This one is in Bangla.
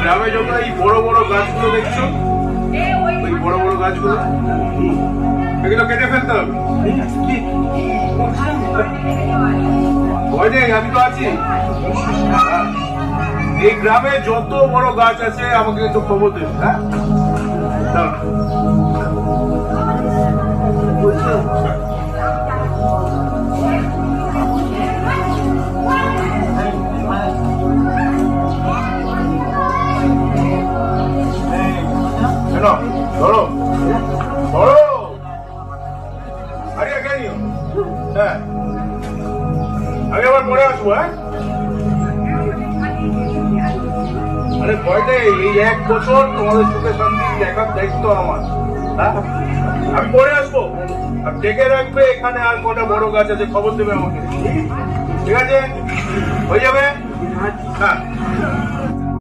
গ্রামে যত এই বড় বড় গাছগুলো দেখছো, ওই বড় বড় গাছগুলো এগুলো কেটে ফেলতে হবে। ভয় নেই, আমি তো আছি। এই গ্রামে যত বড় গাছ আছে আমাকে একটু খবর দেবে। হ্যাঁ, ধরো ধরো, আরে কেন? হ্যাঁ, আমি আবার পরে আসবো। হ্যাঁ, আরে ভয় নেই, এই 1 বছর তোমাদের সুখে শান্তি দেখার দায়িত্ব আমার। হ্যাঁ, আমি পরে আসবো। আর ডেকে রাখবে এখানে আর কটা বড় গাছ আছে, খবর দেবে আমাকে। ঠিক আছে, হয়ে যাবে। হ্যাঁ।